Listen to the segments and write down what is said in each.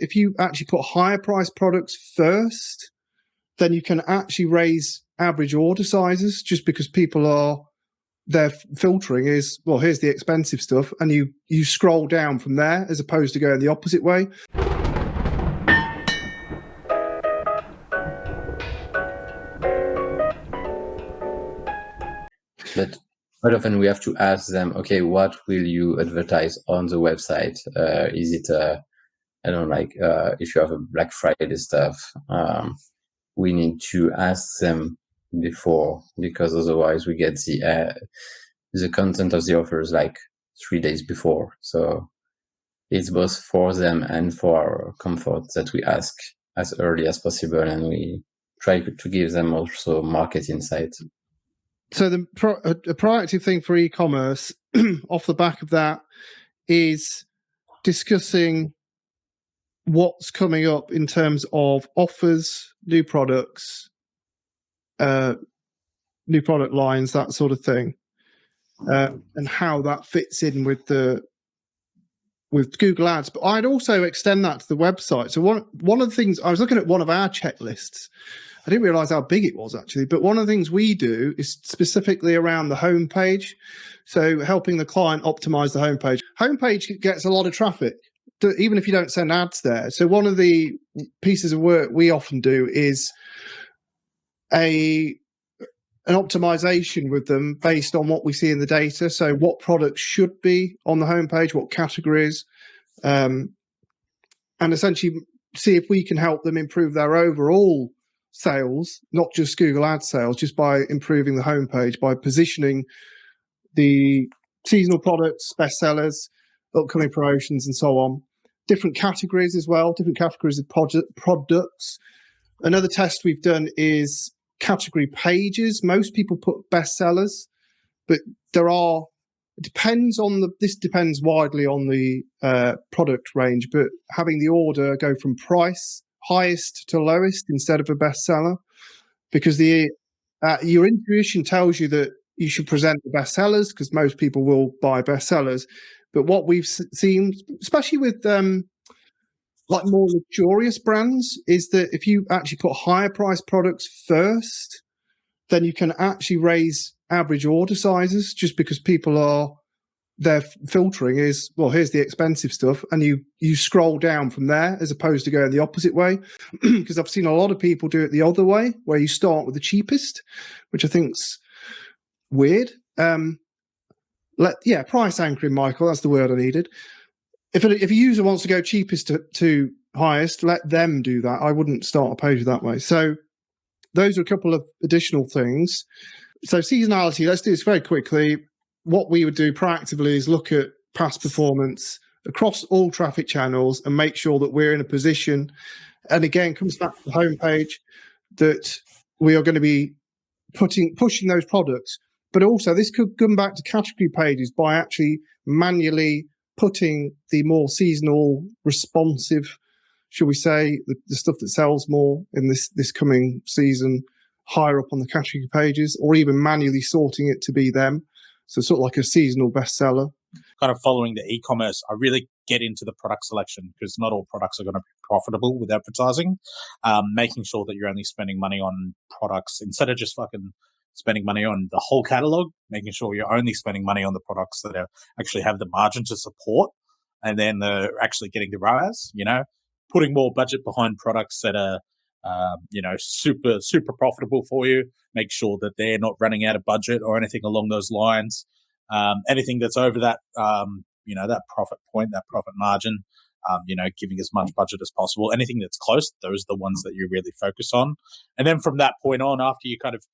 If you actually put higher price products first, then you can actually raise average order sizes, just because people are, their filtering is, well, here's the expensive stuff, and you scroll down from there as opposed to going the opposite way. But quite often we have to ask them, okay, what will you advertise on the website? Is it, I don't know, like if you have a Black Friday stuff, we need to ask them before, because otherwise we get the content of the offers like 3 days before. So it's both for them and for our comfort that we ask as early as possible, and we try to give them also market insight. So a proactive thing for e-commerce off the back of that is discussing what's coming up in terms of offers, new products, new product lines, that sort of thing, and how that fits in with Google Ads. But I'd also extend that to the website. So one of the things, I was looking at one of our checklists. I didn't realize how big it was actually, but one of the things we do is specifically around the homepage. So helping the client optimize the homepage. Homepage gets a lot of traffic, even if you don't send ads there. So one of the pieces of work we often do is an optimization with them based on what we see in the data. So what products should be on the homepage, what categories, and essentially see if we can help them improve their overall sales, not just Google Ads sales, just by improving the homepage, by positioning the seasonal products, bestsellers, upcoming promotions, and so on. Different categories as well, different categories of products. Another test we've done is category pages. Most people put bestsellers, but this depends widely on the product range, but having the order go from price highest to lowest instead of a bestseller, because your intuition tells you that you should present the bestsellers because most people will buy bestsellers. But what we've seen, especially with like more luxurious brands, is that if you actually put higher price products first, then you can actually raise average order sizes, just because people are, their filtering is, well, here's the expensive stuff, and you scroll down from there as opposed to going the opposite way. Because I've seen a lot of people do it the other way, where you start with the cheapest, which I think's weird. Price anchoring, Michael, that's the word I needed. If a user wants to go cheapest to highest, let them do that. I wouldn't start a page that way. So those are a couple of additional things. So seasonality, let's do this very quickly. What we would do proactively is look at past performance across all traffic channels and make sure that we're in a position, and again, comes back to the homepage, that we are going to be pushing those products. But also this could come back to category pages by actually manually putting the more seasonal, responsive, shall we say, the stuff that sells more in this coming season higher up on the category pages, or even manually sorting it to be them. So sort of like a seasonal bestseller. Kind of following the e-commerce, I really get into the product selection, because not all products are going to be profitable with advertising. Making sure that you're only spending money on products instead of just fucking spending money on the whole catalog, making sure you're only spending money on the products that actually have the margin to support, and then actually getting the ROAS, putting more budget behind products that are, super profitable for you. Make sure that they're not running out of budget or anything along those lines. Anything that's over that, that profit point, that profit margin, giving as much budget as possible. Anything that's close, those are the ones that you really focus on. And then from that point on, after you kind of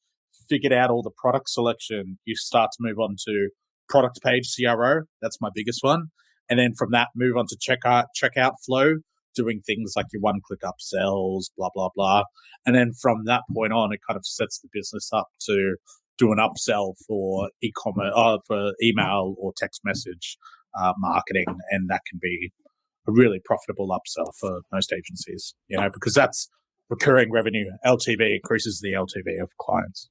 figured out all the product selection, you start to move on to product page CRO. That's my biggest one. And then from that, move on to checkout flow, doing things like your one-click upsells, blah, blah, blah. And then from that point on, it kind of sets the business up to do an upsell for e-commerce, for email or text message marketing. And that can be a really profitable upsell for most agencies, because that's recurring revenue. LTV increases the LTV of clients.